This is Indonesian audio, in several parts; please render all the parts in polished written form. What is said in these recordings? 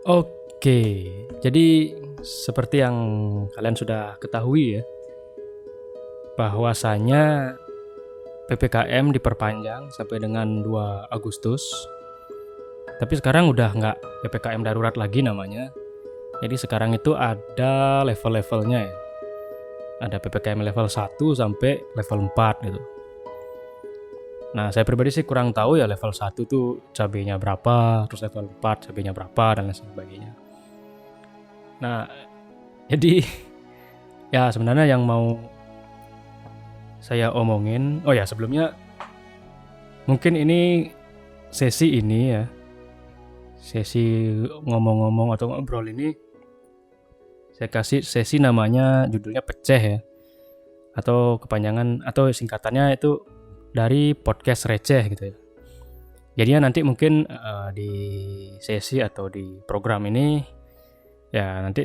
Oke, jadi seperti yang kalian sudah ketahui ya, bahwasanya PPKM diperpanjang sampai dengan 2 Agustus. Tapi sekarang udah nggak PPKM darurat lagi namanya. Jadi sekarang itu ada level-levelnya ya. Ada PPKM level 1 sampai level 4 gitu. Nah, saya pribadi sih kurang tahu ya level 1 tuh cabenya berapa, terus level 4 cabenya berapa, dan lain sebagainya. Nah, jadi ya sebenarnya yang mau saya omongin, oh ya sebelumnya mungkin ini sesi ngomong-ngomong atau ngobrol ini saya kasih sesi namanya judulnya peceh ya, atau kepanjangan atau singkatannya itu dari podcast receh gitu ya. Jadinya nanti mungkin di sesi atau di program ini ya nanti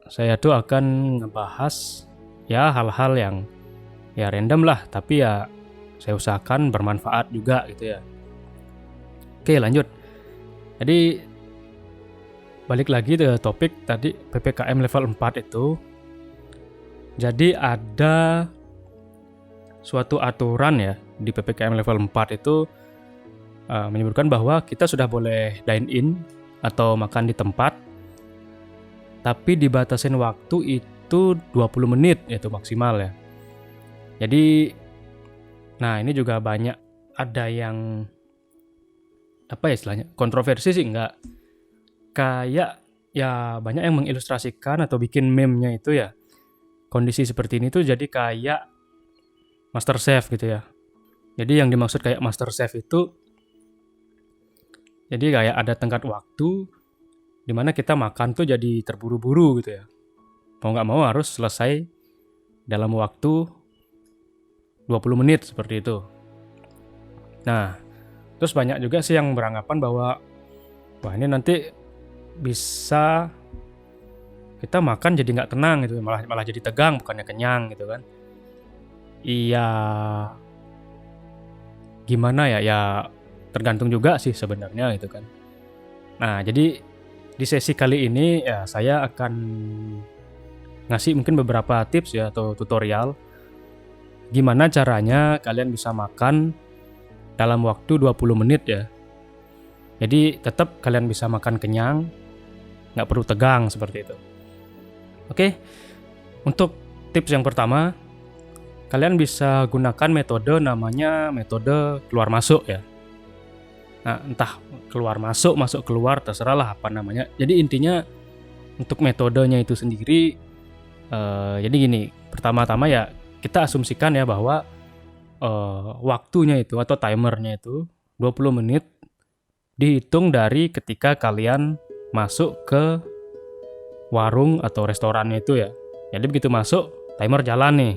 saya tuh akan ngebahas ya hal-hal yang ya random lah, tapi ya saya usahakan bermanfaat juga gitu ya. Oke, lanjut. Jadi balik lagi ke topik tadi PPKM level 4 itu. Jadi ada suatu aturan ya di PPKM level 4 itu menyebutkan bahwa kita sudah boleh dine in atau makan di tempat, tapi dibatasin waktu itu 20 menit itu maksimal ya. Jadi nah ini juga banyak ada yang apa ya istilahnya, kontroversi sih enggak. Kayak ya banyak yang mengilustrasikan atau bikin meme-nya itu ya. Kondisi seperti ini tuh jadi kayak MasterChef gitu ya. Jadi yang dimaksud kayak MasterChef itu jadi kayak ada tenggat waktu di mana kita makan tuh jadi terburu-buru gitu ya. Mau nggak mau harus selesai dalam waktu 20 menit seperti itu. Nah, terus banyak juga sih yang beranggapan bahwa wah ini nanti bisa kita makan jadi nggak tenang gitu, malah jadi tegang bukannya kenyang gitu kan. Iya, gimana ya? Ya tergantung juga sih sebenarnya gitu kan. Nah, jadi di sesi kali ini ya saya akan ngasih mungkin beberapa tips ya atau tutorial gimana caranya kalian bisa makan dalam waktu 20 menit ya. Jadi tetap kalian bisa makan kenyang, nggak perlu tegang seperti itu. Oke, untuk tips yang pertama, kalian bisa gunakan metode namanya metode keluar masuk ya. Nah, entah keluar masuk, masuk keluar, terserah lah apa namanya. Jadi intinya untuk metodenya itu sendiri, jadi gini, pertama-tama ya kita asumsikan ya bahwa waktunya itu atau timernya itu 20 menit dihitung dari ketika kalian masuk ke warung atau restorannya itu ya. Jadi begitu masuk, timer jalan nih.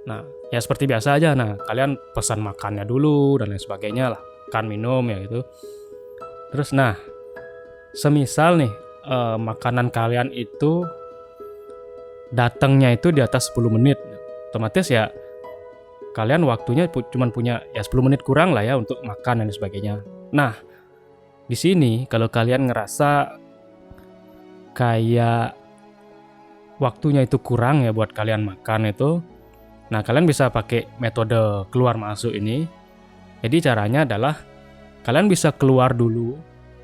Nah, ya seperti biasa aja. Nah, kalian pesan makannya dulu dan lain sebagainya lah. Makan, minum ya gitu. Terus nah, semisal nih makanan kalian itu datangnya itu di atas 10 menit. Otomatis ya kalian waktunya cuma punya ya 10 menit kurang lah ya untuk makan dan sebagainya. Nah, di sini kalau kalian ngerasa kayak waktunya itu kurang ya buat kalian makan itu, nah kalian bisa pakai metode keluar masuk ini. Jadi caranya adalah kalian bisa keluar dulu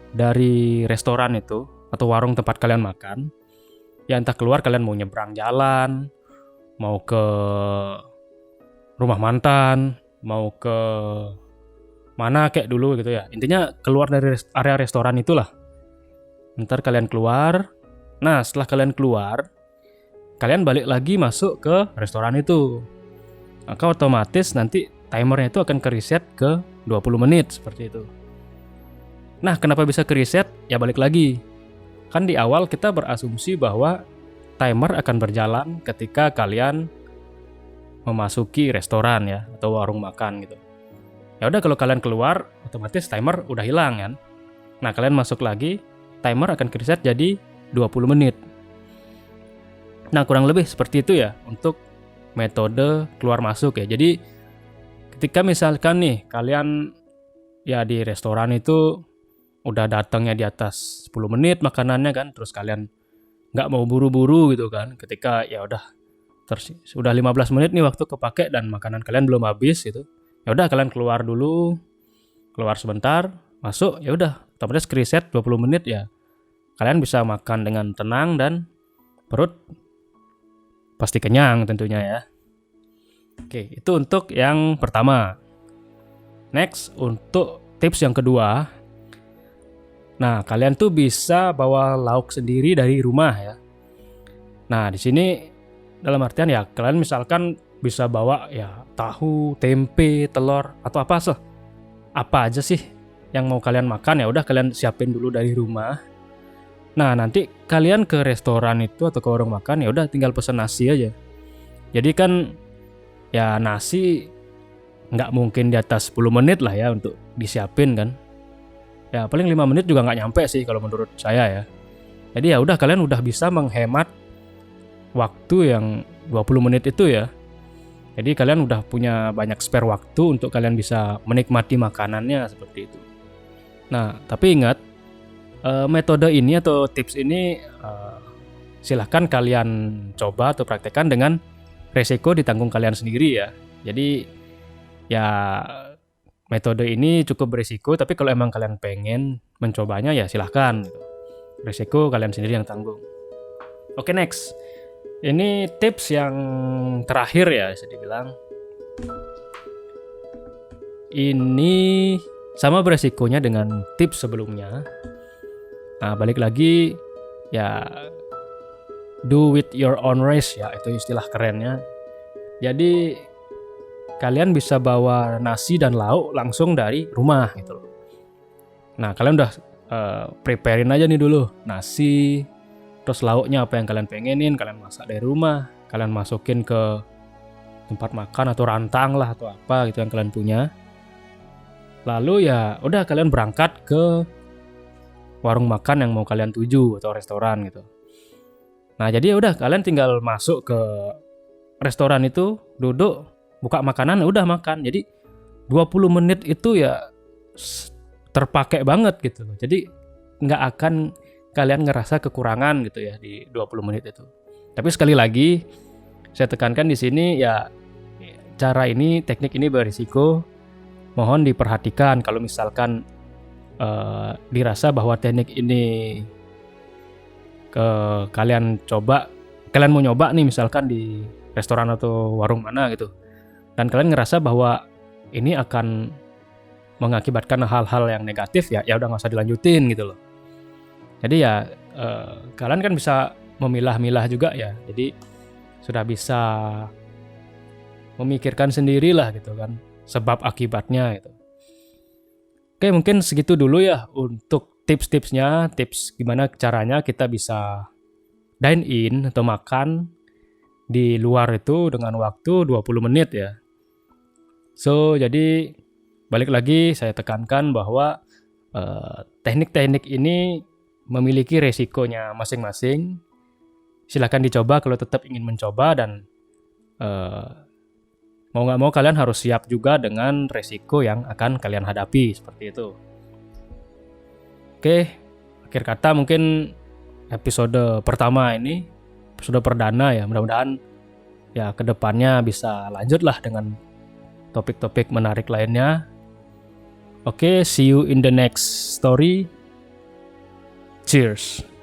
dari restoran itu atau warung tempat kalian makan. Ya entah keluar kalian mau nyebrang jalan, mau ke rumah mantan, mau ke mana kayak dulu gitu ya. Intinya keluar dari area restoran itulah. Ntar kalian keluar. Nah, setelah kalian keluar, kalian balik lagi masuk ke restoran itu. Maka otomatis nanti timernya itu akan ke-reset ke 20 menit seperti itu. Nah, kenapa bisa ke-reset? Ya balik lagi. Kan di awal kita berasumsi bahwa timer akan berjalan ketika kalian memasuki restoran ya atau warung makan gitu. Ya udah kalau kalian keluar, otomatis timer udah hilang kan. Nah, kalian masuk lagi, timer akan ke-reset jadi 20 menit. Nah, kurang lebih seperti itu ya untuk metode keluar masuk ya. Jadi ketika misalkan nih kalian ya di restoran itu udah datangnya di atas 10 menit makanannya kan, terus kalian nggak mau buru-buru gitu kan, ketika ya udah sudah 15 menit nih waktu kepake dan makanan kalian belum habis gitu, ya udah kalian keluar sebentar, masuk, ya udah otomatis reset 20 menit ya, kalian bisa makan dengan tenang dan perut pasti kenyang tentunya ya. Oke, itu untuk yang pertama. Next, untuk tips yang kedua. Nah, kalian tuh bisa bawa lauk sendiri dari rumah ya. Nah, di sini dalam artian ya kalian misalkan bisa bawa ya tahu, tempe, telur atau apa aja sih yang mau kalian makan, ya udah kalian siapin dulu dari rumah. Nah, nanti kalian ke restoran itu atau ke warung makan ya udah tinggal pesan nasi aja. Jadi kan ya nasi nggak mungkin di atas 10 menit lah ya untuk disiapin kan. Ya paling 5 menit juga nggak nyampe sih kalau menurut saya ya. Jadi ya udah kalian udah bisa menghemat waktu yang 20 menit itu ya. Jadi kalian udah punya banyak spare waktu untuk kalian bisa menikmati makanannya seperti itu. Nah, tapi ingat, metode ini atau tips ini silahkan kalian coba atau praktekkan dengan resiko ditanggung kalian sendiri ya. Jadi ya metode ini cukup berisiko, tapi kalau emang kalian pengen mencobanya ya silahkan. Resiko kalian sendiri yang tanggung. Oke, next. Ini tips yang terakhir ya bisa dibilang. Ini sama beresikonya dengan tips sebelumnya. Nah, balik lagi ya, do with your own risk ya, itu istilah kerennya. Jadi kalian bisa bawa nasi dan lauk langsung dari rumah gitu loh. Nah, kalian udah preparein aja nih dulu nasi, terus lauknya apa yang kalian pengenin, kalian masak dari rumah, kalian masukin ke tempat makan atau rantang lah atau apa gitu yang kalian punya. Lalu ya udah kalian berangkat ke warung makan yang mau kalian tuju atau restoran gitu. Nah, jadi ya udah kalian tinggal masuk ke restoran itu, duduk, buka makanan, udah makan. Jadi 20 menit itu ya terpakai banget gitu loh. Jadi nggak akan kalian ngerasa kekurangan gitu ya di 20 menit itu. Tapi sekali lagi saya tekankan di sini ya, cara ini, teknik ini berisiko. Mohon diperhatikan kalau misalkan dirasa bahwa teknik ini kalian mau nyoba nih misalkan di restoran atau warung mana gitu, dan kalian ngerasa bahwa ini akan mengakibatkan hal-hal yang negatif ya udah nggak usah dilanjutin gitu loh. Jadi ya kalian kan bisa memilah-milah juga ya, jadi sudah bisa memikirkan sendirilah gitu kan sebab akibatnya gitu. Oke, mungkin segitu dulu ya untuk tips-tipsnya, tips gimana caranya kita bisa dine in atau makan di luar itu dengan waktu 20 menit ya. So, jadi balik lagi saya tekankan bahwa teknik-teknik ini memiliki resikonya masing-masing. Silakan dicoba kalau tetap ingin mencoba, dan mau nggak mau kalian harus siap juga dengan resiko yang akan kalian hadapi seperti itu. Oke, akhir kata mungkin episode pertama ini, episode perdana ya, mudah-mudahan ya kedepannya bisa lanjut lah dengan topik-topik menarik lainnya. Oke, see you in the next story. Cheers.